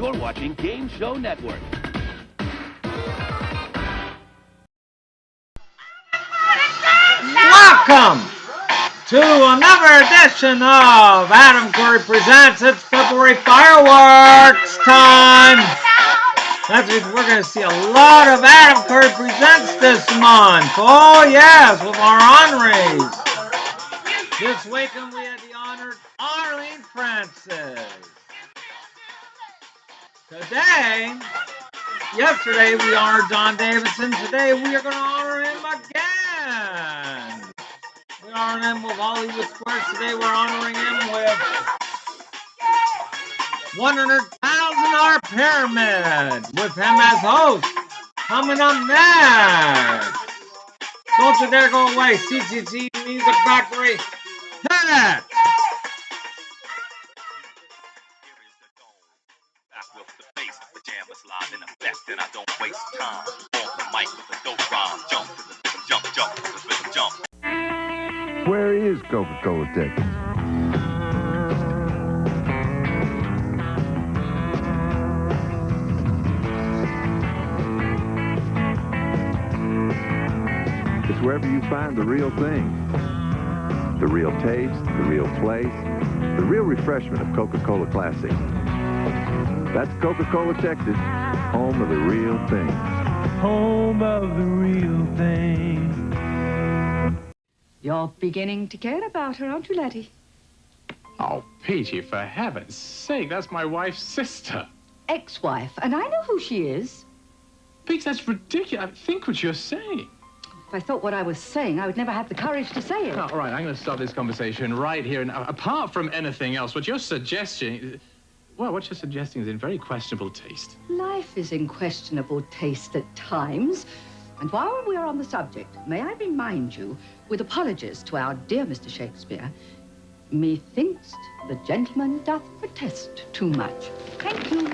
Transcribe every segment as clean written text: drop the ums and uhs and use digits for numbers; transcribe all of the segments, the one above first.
You're watching Game Show Network. Welcome to another edition of Adam Curry Presents. It's February fireworks time. That means we're going to see a lot of Adam Curry Presents this month. Oh yes, with our honorees. This weekend we had the honored Arlene Francis. Yesterday we honored John Davidson. Today we are going to honor him again. We honor him with Hollywood Squares. Today we're honoring him with $100,000 Pyramid with him as host. Coming up next. Don't you dare go away. CCC Music Factory. Hit it! Live in effect, and I don't waste time. On the mic with a dope rhyme. Jump to the rhythm, jump to the rhythm, jump. Where is Coca-Cola Texas? It's wherever you find the real thing. The real taste, the real place, the real refreshment of Coca-Cola Classic. That's Coca-Cola Texas, home of the real thing. Home of the real thing. You're beginning to care about her, aren't you, Letty? Oh, Peachy, for heaven's sake, that's my wife's sister. Ex-wife, and I know who she is. Peach, that's ridiculous. Think what you're saying. If I thought what I was saying, I would never have the courage to say it. All right, I'm going to stop this conversation right here. And apart from anything else, what you're suggesting... Well, what you're suggesting is in very questionable taste. Life is in questionable taste at times. And while we're on the subject, may I remind you, with apologies to our dear Mr. Shakespeare, methinks the gentleman doth protest too much. Thank you.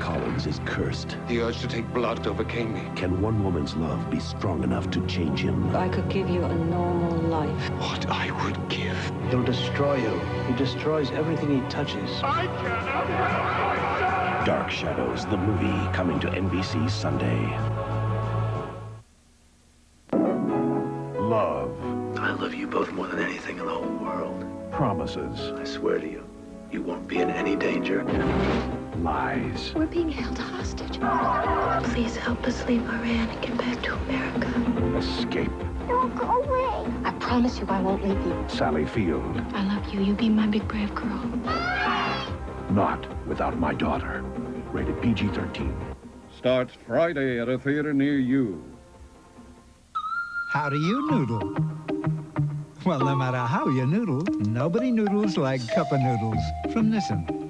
Collins is cursed. The urge to take blood overcame me. Can one woman's love be strong enough to change him? I could give you a normal life. What I would give. He'll destroy you. He destroys everything he touches. I cannot. Dark Shadows, the movie, coming to NBC Sunday. Love. I love you both more than anything in the whole world. Promises. I swear to you, you won't be in any danger. Lies. We're being held hostage. Please help us leave Iran and get back to America. Escape. Don't go away. I promise you I won't leave you. Sally Field. I love you. You be my big brave girl. Not without my daughter. Rated PG-13. Starts Friday at a theater near you. How do you noodle? Well, no matter how you noodle, nobody noodles like Cup of Noodles from Nissan.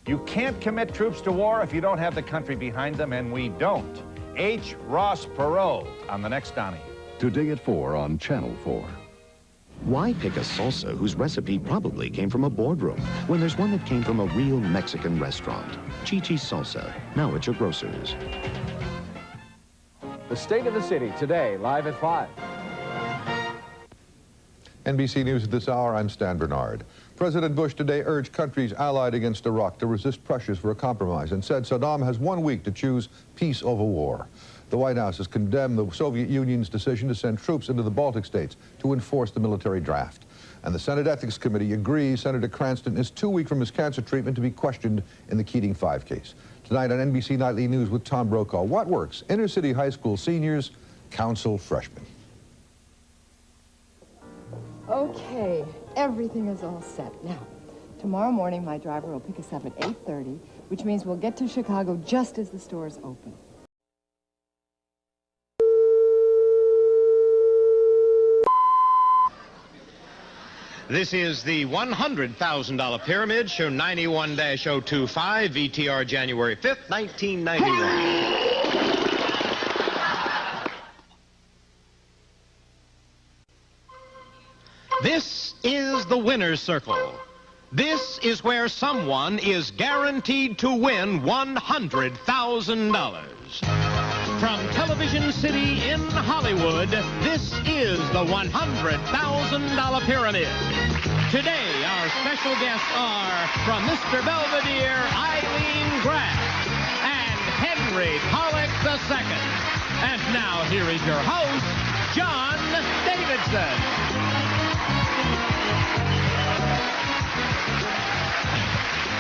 You can't commit troops to war if you don't have the country behind them, and we don't. H. Ross Perot on the next Donnie. Today at 4 on Channel 4. Why pick a salsa whose recipe probably came from a boardroom when there's one that came from a real Mexican restaurant? Chi-Chi's Salsa, now at your grocer's. The State of the City today, live at 5. NBC News at this hour, I'm Stan Bernard. President Bush today urged countries allied against Iraq to resist pressures for a compromise and said Saddam has 1 week to choose peace over war. The White House has condemned the Soviet Union's decision to send troops into the Baltic states to enforce the military draft. And the Senate Ethics Committee agrees Senator Cranston is 2 weeks from his cancer treatment to be questioned in the Keating 5 case. Tonight on NBC Nightly News with Tom Brokaw, what works? Inner city high school seniors counsel freshmen. Okay, everything is all set. Now, tomorrow morning my driver will pick us up at 8:30, which means we'll get to Chicago just as the stores open. This is the $100,000 Pyramid, show 91-025, VTR January 5th, 1991. This is the winner's circle. This is where someone is guaranteed to win $100,000. From Television City in Hollywood, this is the $100,000 Pyramid. Today, our special guests are from Mr. Belvedere, Eileen Graff, and Henry Pollock II. And now, here is your host, John Davidson.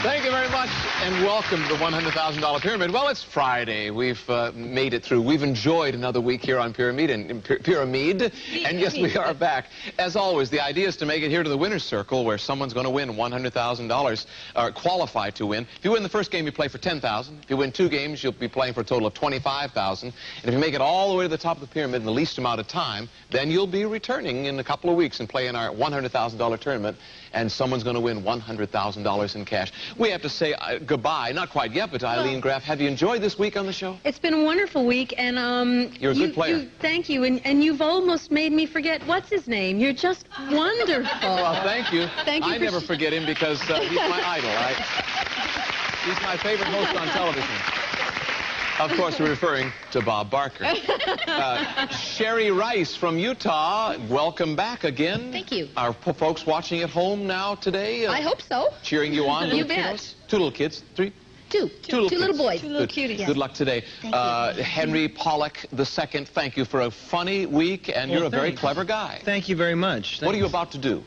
Thank you very much, and welcome to the $100,000 Pyramid. Well, it's Friday. We've made it through. We've enjoyed another week here on Pyramid, and yes, we are back. As always, the idea is to make it here to the winner's circle, where someone's going to win $100,000, or qualify to win. If you win the first game, you play for $10,000. If you win 2 games, you'll be playing for a total of $25,000. And if you make it all the way to the top of the pyramid in the least amount of time, then you'll be returning in a couple of weeks and play in our $100,000 tournament, and someone's going to win $100,000 in cash. We have to say goodbye. Not quite yet, but Eileen Graff, have you enjoyed this week on the show? It's been a wonderful week, and you're a good player. Thank you, and you've almost made me forget what's his name. You're just wonderful. Well, thank you. Thank you. I never forget him because he's my idol, right? He's my favorite host on television. Of course, we're referring to Bob Barker. Sherry Rice from Utah, welcome back again. Thank you. Are folks watching at home now today? I hope so. Cheering you on, You little bet. kiddos? 2 little kids? 3? Two little boys. 2 little cuties. Yes. Good luck today. Thank you. Henry Pollock II, thank you for a funny week, and you're a very clever guy. Thank you very much. What are you about to do?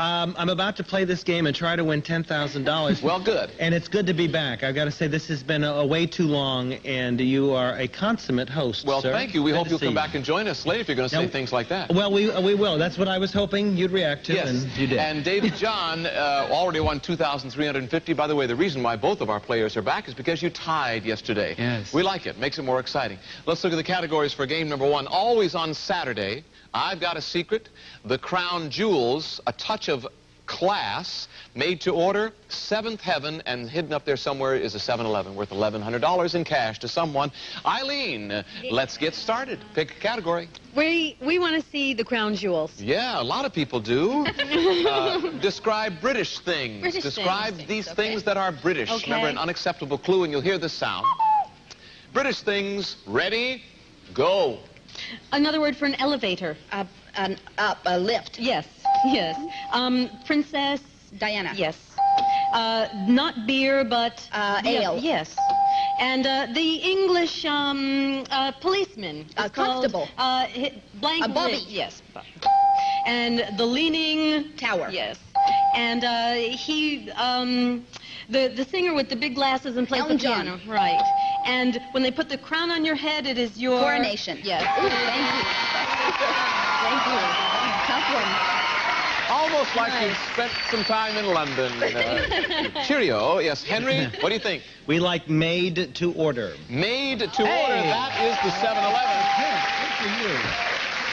I'm about to play this game and try to win $10,000. Well, good. And it's good to be back. I've got to say, this has been a way too long, and you are a consummate host, Well, sir. thank you. We Good hope to you'll see come you. back and join us later if you're going to say things like that. Well, we will. That's what I was hoping you'd react to, Yes, and you did. And David John already won $2,350. By the way, the reason why both of our players are back is because you tied yesterday. Yes. We like it. Makes it more exciting. Let's look at the categories for game number 1. Always on Saturday, I've got a secret. The Crown Jewels, a touch of class, made to order, 7th Heaven, and hidden up there somewhere is a 7-Eleven worth $1,100 in cash to someone. Eileen, let's get started. Pick a category. We want to see the crown jewels. Yeah, a lot of people do. Describe British things. Describe these things that are British. Okay. Remember, an unacceptable clue, and you'll hear this sound. British things, ready, go. Another word for an elevator. A lift. Yes, yes. Princess Diana. Yes. Not beer, but ale. Yes. And the English policeman. is Constable. Called, blank. A bobby. Yes. And the leaning tower. Yes. And the singer with the big glasses and plays Elton the piano. John. Right. And when they put the crown on your head, it is your Coronation. Yes. Ooh, thank you. Thank you. Tough one. Almost like you spent some time in London. Cheerio. Yes, Henry, what do you think? We like made to order. Made to order. That is the 7-Eleven. Good for you.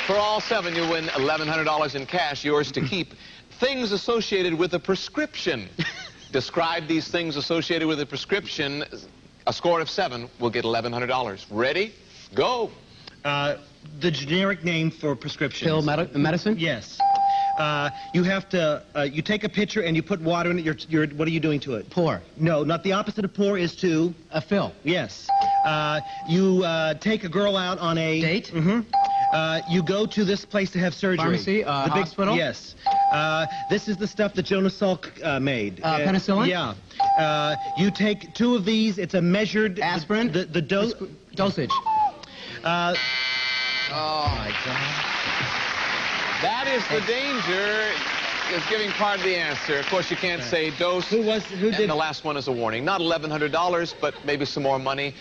For all 7, you win $1,100 in cash, yours to keep. Things associated with a prescription. Describe these things associated with a prescription. A score of 7 will get $1,100. Ready? Go. The generic name for prescriptions. Pill medicine? Yes. You have to, you take a pitcher and you put water in it. What are you doing to it? Pour. No, not the opposite of pour is to... A fill. Yes. You take a girl out on a... Date? Mm-hmm. You go to this place to have surgery. Pharmacy? The big hospital? Yes. This is the stuff that Jonas Salk made. Penicillin? Yeah. You take 2 of these. It's a measured... Aspirin? The dose... Dosage. Oh, my God. That is the danger, is giving part of the answer. Of course, you can't say dose. Who did? And the last one is a warning. Not $1,100, but maybe some more money.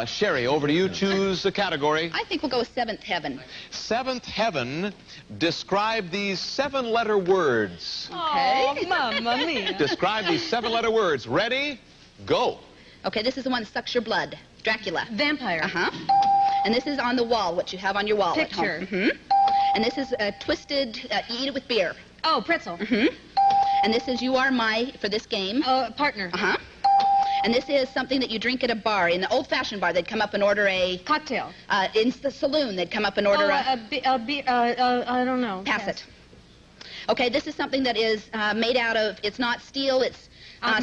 Sherry, over to you. Choose a category. I think we'll go with 7th Heaven. 7th Heaven. Describe these 7-letter words. Okay. Oh, mamma mia. Describe these 7-letter words. Ready? Go. Okay, this is the one that sucks your blood. Dracula. Vampire. Uh-huh. And this is on the wall, what you have on your wall Picture. at home. Mm-hmm. And this is twisted, you eat it with beer. Oh, pretzel. Mm-hmm. And this is you are my, for this game. Partner. Uh-huh. And this is something that you drink at a bar. In the old-fashioned bar, they'd come up and order a... Cocktail. In the saloon, they'd come up and order I don't know. Pass it. Okay, this is something that is made out of, it's not steel, it's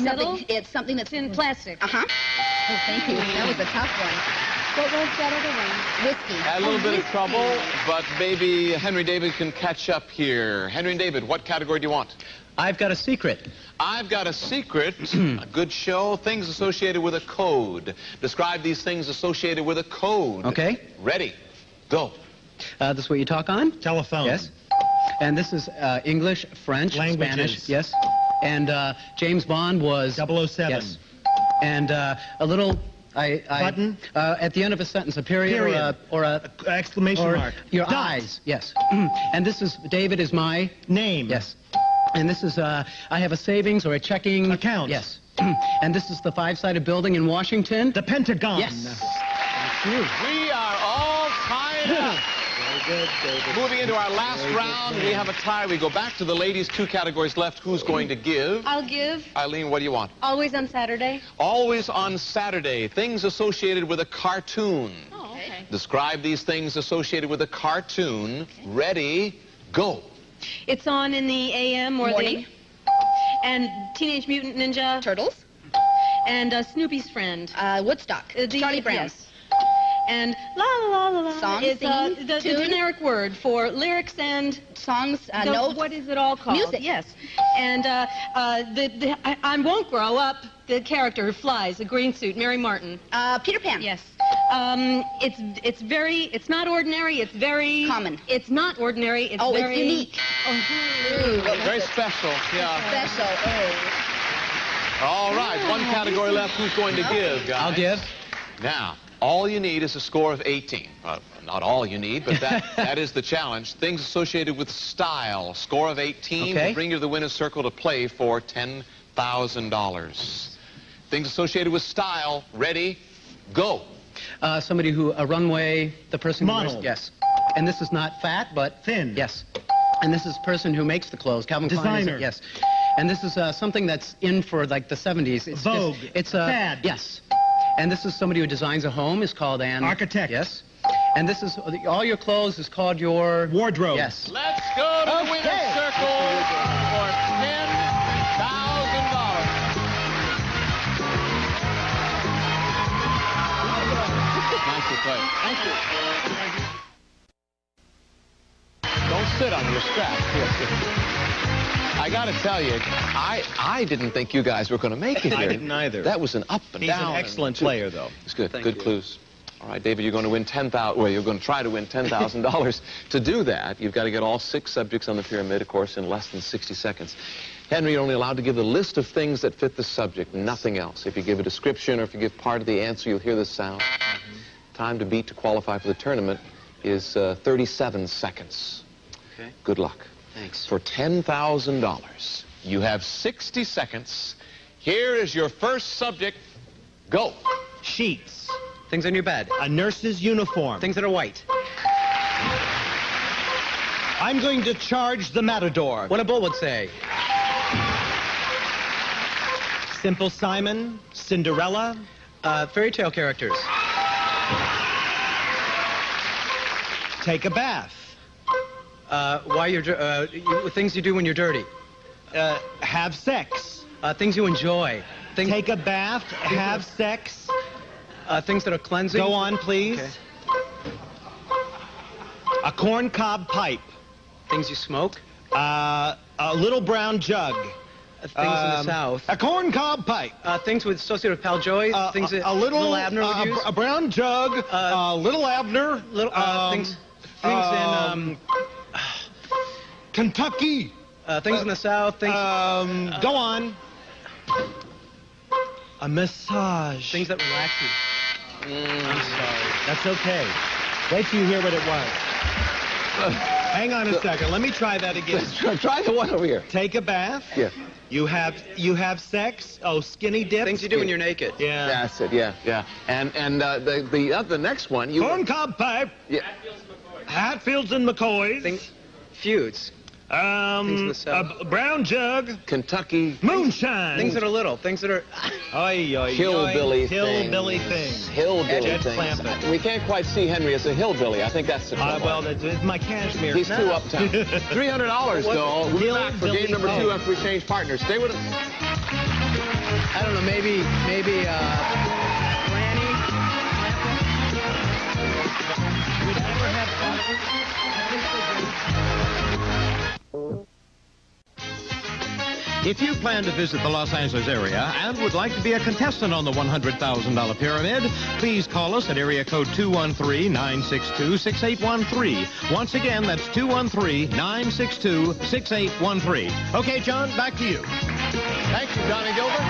metal? it's something that's in plastic. Uh-huh. Oh, thank you. That was a tough one. What was that other one? Whiskey. Had a little bit of trouble, but maybe Henry David can catch up here. Henry David, what category do you want? I've got a secret. I've got a secret. A good show. Things associated with a code. Describe these things associated with a code. Okay. Ready. Go. This is what you talk on? Telephone. Yes. And this is English, French, Languages. Spanish. Yes. And James Bond was... 007. Yes. And a little... Button? At the end of a sentence, a period. Or a exclamation mark. Your Dot. eyes. Yes. And this is... David is my... Name. Yes. And this is, I have a savings or a checking... Account. Yes. And this is the five-sided building in Washington. The Pentagon. Yes. We are all tied up. Very good, David. Moving into our last round, we have a tie. We go back to the ladies. 2 categories left. Who's going to give? I'll give. Eileen, what do you want? Always on Saturday. Always on Saturday. Things associated with a cartoon. Oh, okay. Describe these things associated with a cartoon. Okay. Ready, go. It's on in the AM or Morning. And Teenage Mutant Ninja Turtles. And Snoopy's friend. Woodstock. Charlie Brown. Yes. And la la la la la Song, is singing, the generic word for lyrics and songs. Notes. What is it all called? Music. Yes. And I won't grow up. The character who flies, a green suit, Mary Martin. Peter Pan. Yes. It's not ordinary. It's very common. It's not ordinary. It's it's very unique. Very special. Yeah. Special. Oh. All right. One category left. Who's going to give, guys? I'll give. Now, all you need is a score of 18. Not all you need, but that is the challenge. Things associated with style. Score of 18 Okay. will bring you to the winner's circle to play for $10,000. Things associated with style. Ready, go. Somebody who, a runway, the person who Model. wears, yes. And this is not fat, but... Thin. Yes. And this is person who makes the clothes. Calvin Klein. Designer. Yes. And this is something that's in for like the 70s. It's Vogue. It's Fad. Yes. And this is somebody who designs a home. Is called an... Architect. Yes. And this is, all your clothes is called your... Wardrobe. Yes. Let's go to the winner's circle for $10,000. Nicely played. Thank you. Don't sit on your strap. I got to tell you, I didn't think you guys were going to make it here. I didn't either. That was an up and He's down. an excellent player, though. It's good. Thank Good you. clues. All right, David, you're going to win $10,000. Well, you're going to try to win $10,000. To do that, you've got to get all 6 subjects on the pyramid, of course, in less than 60 seconds. Henry, you're only allowed to give the list of things that fit the subject, nothing else. If you give a description or if you give part of the answer, you'll hear the sound. Time to beat to qualify for the tournament is 37 seconds. Okay. Good luck. Thanks. For $10,000, you have 60 seconds. Here is your first subject. Go. Sheets. Things on your bed. A nurse's uniform. Things that are white. I'm going to charge the matador. What a bull would say. Simple Simon. Cinderella. Fairy tale characters. Take a bath. Why things you do when you're dirty. Have sex. Things you enjoy. Take a bath. Have sex. Things that are cleansing. Go on, please. Okay. A corncob pipe. Things you smoke. A little brown jug. Things in the South. A corncob pipe. Things with associated with Pal Joy. Things that a little Abner would use. A brown jug. Little Abner. Little things in Kentucky. Things in the South. Things. Go on. A massage. Things that relax you. I'm sorry. That's okay. Wait till you hear what it was. Hang on a second. Let me try that again. Try the one over here. Take a bath. Yeah. You have sex. Oh, skinny dip. Things you do when you're naked. Yeah. That's it. Yeah, yeah. And the next one. Corncob pipe. Yeah. Hatfields and McCoys. Feuds. A brown jug. Kentucky. Moonshine. Things that are little. Things that are... Hillbilly things. Hillbilly things. We can't quite see Henry as a hillbilly. I think that's the trouble. Well, it's my cashmere. He's too uptown. $300, though. We'll be back for game number 2 after we change partners. Stay with us. I don't know, maybe, Granny. We'd never have If you plan to visit the Los Angeles area and would like to be a contestant on the $100,000 pyramid, please call us at area code 213-962-6813. Once again, that's 213-962-6813. Okay, John, back to you. Thank you, Johnny Gilbert.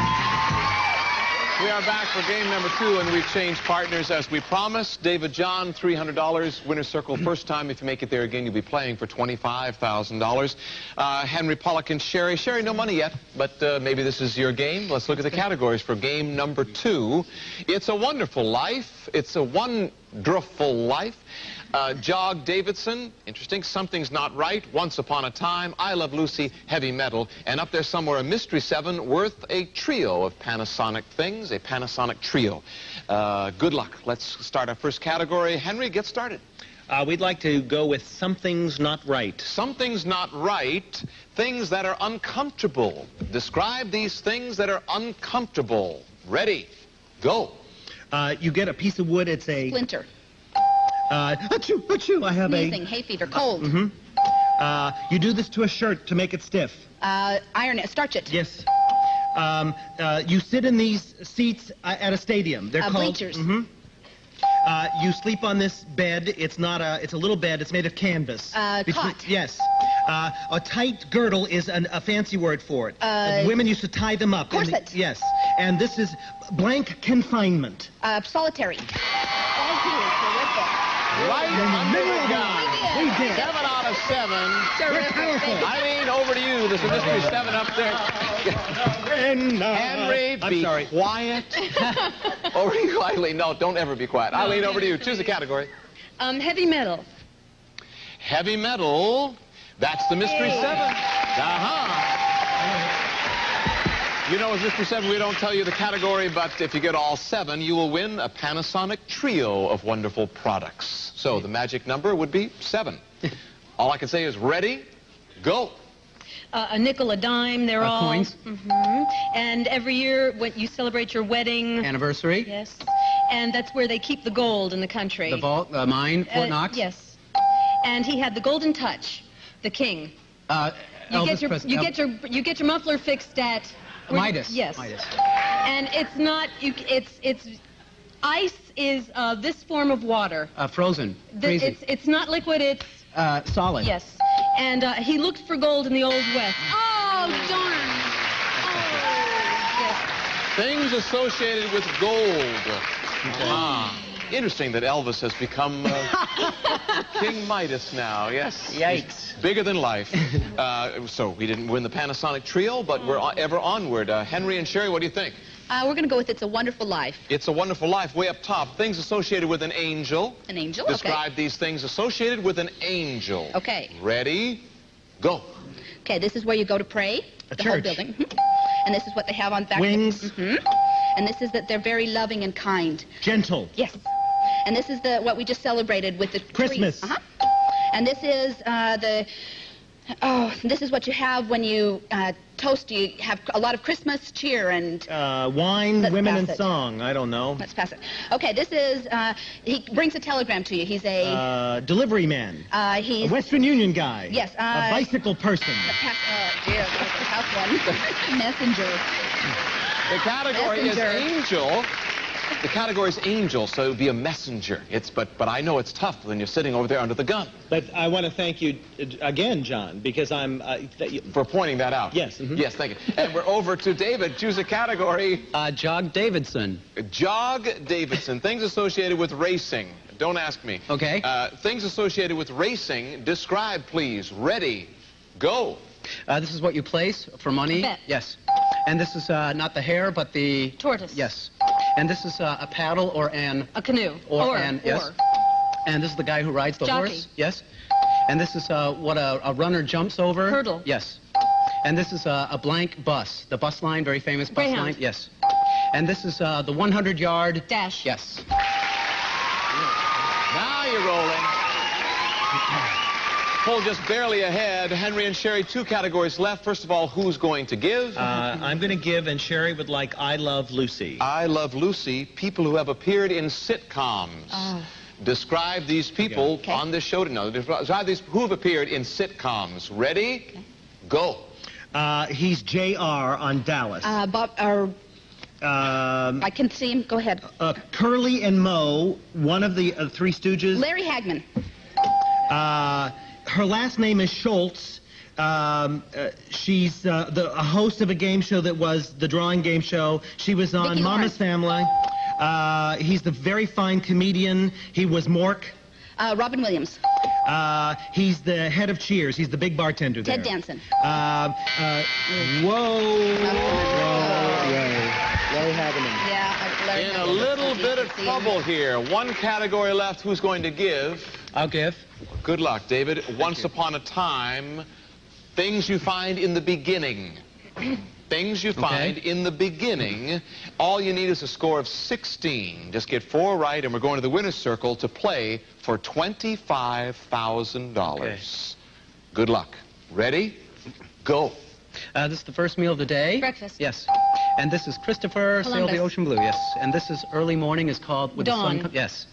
We are back for game number 2, and we've changed partners as we promised. David John, $300, winner's circle. First time, if you make it there again, you'll be playing for $25,000. Henry, Pollock, and Sherry. Sherry, no money yet, but maybe this is your game. Let's look at the categories for game number 2. It's a Wonderful Life. It's a Wonderful Life. John Davidson, interesting. Something's Not Right, Once Upon a Time, I Love Lucy, Heavy Metal, and up there somewhere a Mystery 7 worth a trio of Panasonic things, a Panasonic trio. Good luck. Let's start our first category. Henry, get started. We'd like to go with Something's Not Right. Something's not right. Things that are uncomfortable. Describe these things that are uncomfortable. Ready, go. You get a piece of wood, it's a... Splinter. Achoo, I have Sneezing, hay fever, cold. You do this to a shirt to make it stiff. Iron it, starch it. Yes. You sit in these seats at a stadium. They're called... Bleachers. You sleep on this bed. It's not a... It's a little bed. It's made of canvas. Cot. Yes. A tight girdle is a fancy word for it. Women used to tie them up. Corset. Yes. And this is blank confinement. Solitary. Thank you. Terrific. Right on the gun. We did. 7 out of 7. Terrific. Eileen, over to you. There's a Mystery 7 up there. Henry, I'm be sorry. quiet. Over to you, Eileen. No, don't ever be quiet. Eileen, over to you. Choose a category. Heavy metal. Heavy metal. That's the Mystery 7. You know, with Mystery 7, we don't tell you the category, but if you get all 7, you will win a Panasonic trio of wonderful products. So the magic number would be 7. All I can say is ready, go. A nickel, a dime, they're all... Coins. And every year, when you celebrate your wedding... Anniversary. Yes. And that's where they keep the gold in the country. The vault, mine, Fort Knox. Yes. And he had the golden touch, the king. You get your muffler fixed at... Midas. Yes. Midas. And it's not... It's ice is this form of water. Frozen. It's not liquid, it's... Solid. Yes. And he looked for gold in the Old West. Oh, darn. Yes. Things associated with gold. Interesting that Elvis has become King Midas now. Yes. Yikes. Bigger than life. So we didn't win the Panasonic trio, but we're ever onward. Henry and Sherry, what do you think? We're going to go with It's a Wonderful Life. It's a Wonderful Life. Way up top, things associated with an angel. An angel? Describe these things associated with an angel. Okay. Ready, go. Okay, this is where you go to pray. A the church. whole building. And this is what they have on back. Wings. And this is that they're very loving and kind. Gentle. Yes. And this is what we just celebrated with the Christmas. trees. And this is this is what you have when you toast. You have a lot of Christmas cheer and... Wine, women, and it. song. I don't know. Let's pass it. Okay, this is... he brings a telegram to you. He's a... delivery man. He's... A Western Union guy. Yes. A bicycle person. Dear, that's a tough one. Messenger. The category is angel. The category is angel, so it would be a messenger. But I know it's tough when you're sitting over there under the gun. But I want to thank you again, John, because I'm... For pointing that out. Yes. Yes, thank you. And we're over to David. Choose a category. John Davidson. John Davidson. Things associated with racing. Don't ask me. Okay. Things associated with racing. Describe, please. Ready, go. This is what you place for money. Bet. Yes. And this is not the hare, but the... Tortoise. Yes. And this is a paddle or an... A canoe. Yes. And this is the guy who rides the Jockey. horse. Yes. And this is what a runner jumps over. Hurdle. Yes. And this is a blank bus. The bus line, very famous bus Greyhound. line. Yes. And this is the 100-yard... Dash. Yes. Now you're rolling. Pull just barely ahead. Henry and Sherry, 2 categories left. First of all, who's going to give? I'm going to give, and Sherry would like I Love Lucy. I Love Lucy, people who have appeared in sitcoms. Describe these people on this show tonight. Describe these who have appeared in sitcoms. Ready? Okay. Go. He's J.R. on Dallas. I can see him. Go ahead. Curly and Moe, one of the Three Stooges. Larry Hagman. Her last name is Schultz. She's a host of a game show that was the drawing game show. She was on Mama's Family. He's the very fine comedian. He was Mork. Robin Williams. He's the head of Cheers. He's the big bartender there. Ted Danson. Larry Hagman. Yeah, in a little bit of trouble here. 1 category left. Who's going to give? I'll give. Good luck, David. Once upon a time, things you find in the beginning. Things you find in the beginning. All you need is a score of 16. Just get 4 right, and we're going to the winner's circle to play for $25,000. Okay. Good luck. Ready? Go. This is the first meal of the day. Breakfast. Yes. And this is Christopher Sailed the Ocean Blue. Yes. And this is early morning is called with Dawn. the sun. Yes.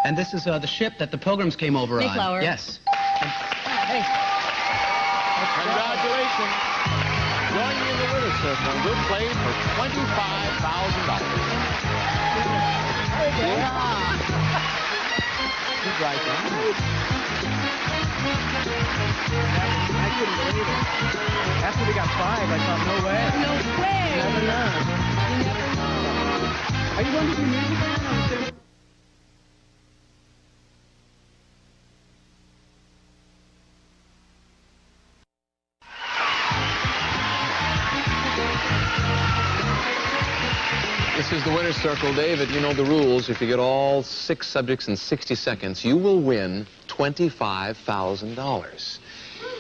And this is the ship that the Pilgrims came over Mayflower. on. Yes. Hey. Congratulations. Join me in the winner's circle. Good play for $25,000. Yeah. He's right there. I couldn't believe it. After we got 5, I thought, no way. No way. Never know. You never know. Are you going to do music on the This is the winner's circle. David, you know the rules. If you get all 6 subjects in 60 seconds, you will win $25,000.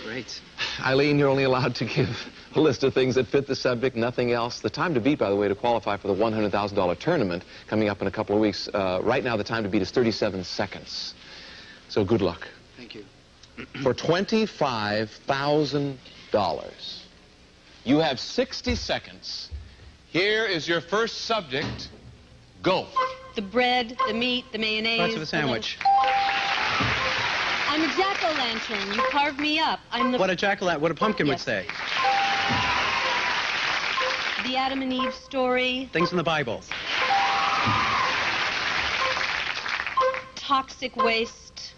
Great. Eileen, you're only allowed to give a list of things that fit the subject, nothing else. The time to beat, by the way, to qualify for the $100,000 tournament coming up in a couple of weeks, right now the time to beat is 37 seconds. So good luck. Thank you. For $25,000, you have 60 seconds. Here is your first subject. Go. The bread, the meat, the mayonnaise. Parts of a sandwich. I'm a jack-o'-lantern. You carved me up. I'm the... What a pumpkin would say. The Adam and Eve story. Things in the Bible. Toxic waste.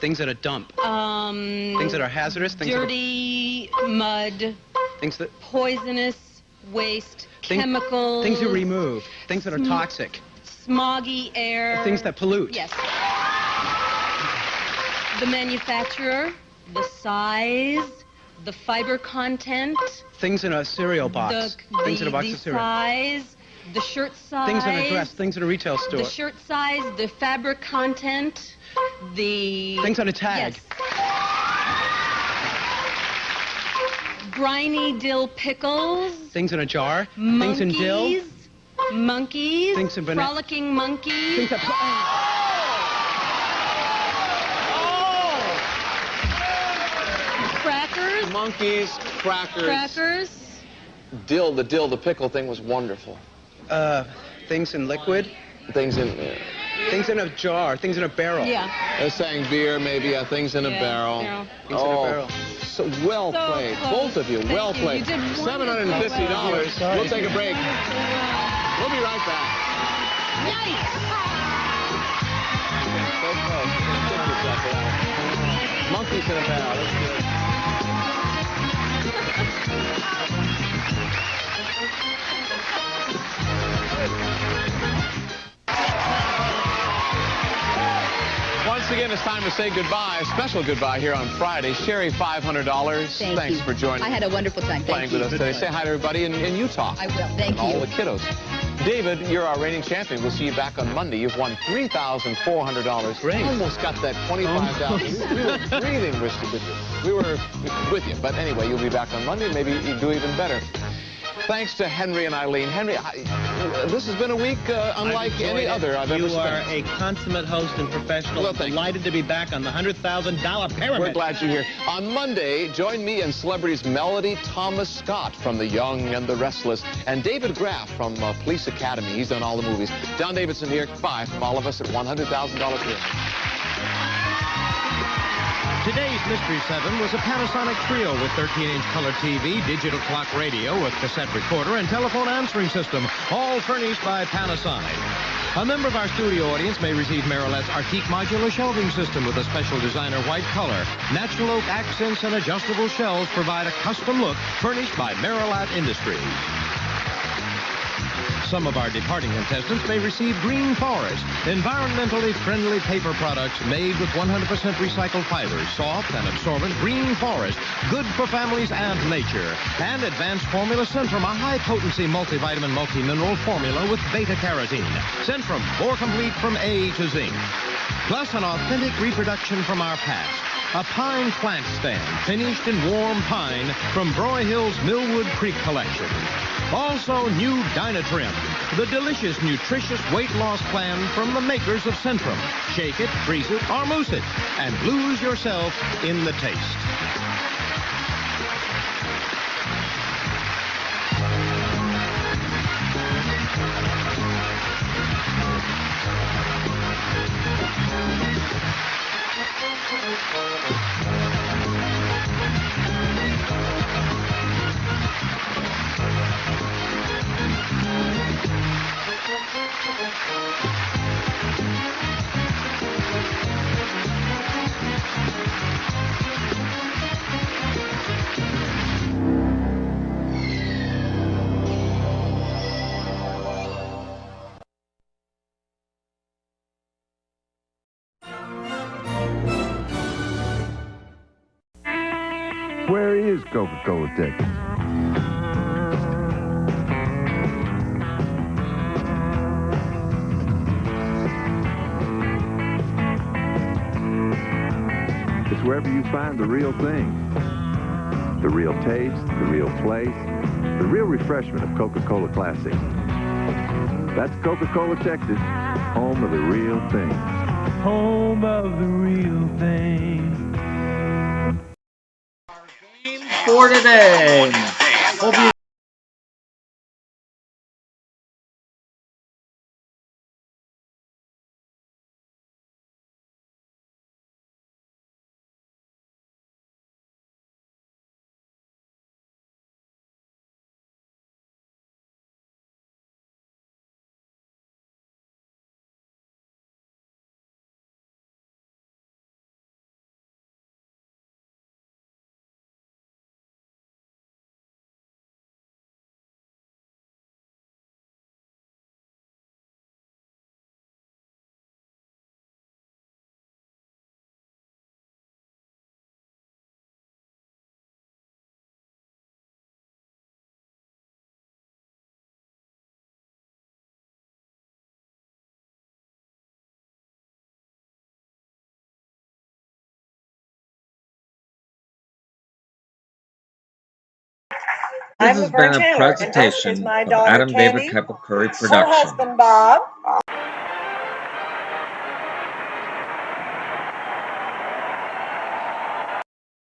Things that are dump. Things that are hazardous. Things dirty mud. Things that... Poisonous waste. Chemicals. Things you remove. Things that are toxic. Smoggy air. Things that pollute. Yes. The manufacturer, the size, the fiber content. Things in a cereal box. Things in a box of cereal. The size, the shirt size. Things in a dress. Things in a retail store. The shirt size, the fabric content, the... Things on a tag. Yes. Briny dill pickles. Things in a jar. Monkeys. Things in dill. Monkeys. Things in banana. Frolicking monkeys. Things that... Crackers. Monkeys, crackers. Crackers. Dill, the pickle thing was wonderful. Things in liquid. Things in... Things in a jar. Things in a barrel. Yeah. They're saying beer, maybe. Things in a barrel. Things in a barrel. So well played. Close. Both of you, Thank well you. played. You did $750. We'll take a break. We'll be right back. Nice. Monkeys in a barrel. That's good. Once again, it's time to say goodbye, a special goodbye here on Friday. Sherry, $500. Thanks for joining. I had a wonderful time. Playing with us today. Say hi to everybody in Utah. I will. Thank you. All the kiddos. David, you're our reigning champion. We'll see you back on Monday. You've won $3,400. Great. Almost got that $25,000. We were breathing with you. We were with you. But anyway, you'll be back on Monday. Maybe you do even better. Thanks to Henry and Eileen. Henry, this has been a week unlike any other I've ever spent. You are a consummate host and professional. Well, delighted to be back on the $100,000 pyramid. We're glad you're here. On Monday, join me and celebrities Melody Thomas Scott from The Young and the Restless and David Graff from Police Academy. He's done all the movies. John Davidson here. Bye from all of us at $100,000 here. Today's Mystery 7 was a Panasonic Trio with 13-inch color TV, digital clock radio with cassette recorder, and telephone answering system, all furnished by Panasonic. A member of our studio audience may receive Marilette's Arctique modular shelving system with a special designer white color. Natural oak accents and adjustable shelves provide a custom look furnished by Marilette Industries. Some of our departing contestants may receive Green Forest, environmentally friendly paper products made with 100% recycled fibers, soft and absorbent. Green Forest, good for families and nature. And Advanced Formula Centrum, a high-potency multivitamin multi-mineral formula with beta-carotene. Centrum, more complete from A to Z. Plus an authentic reproduction from our past. A pine plant stand, finished in warm pine from Broyhill's Millwood Creek collection. Also, new Dynatrim, the delicious, nutritious weight loss plan from the makers of Centrum. Shake it, freeze it, or mousse it, and lose yourself in the taste. Where is Coca-Cola, Texas? It's wherever you find the real thing. The real taste, the real place, the real refreshment of Coca-Cola Classic. That's Coca-Cola, Texas, home of the real thing. Home of the real thing. For today. Hope you This has been a presentation of Adam David Kepple Curry Production. Her husband, Bob.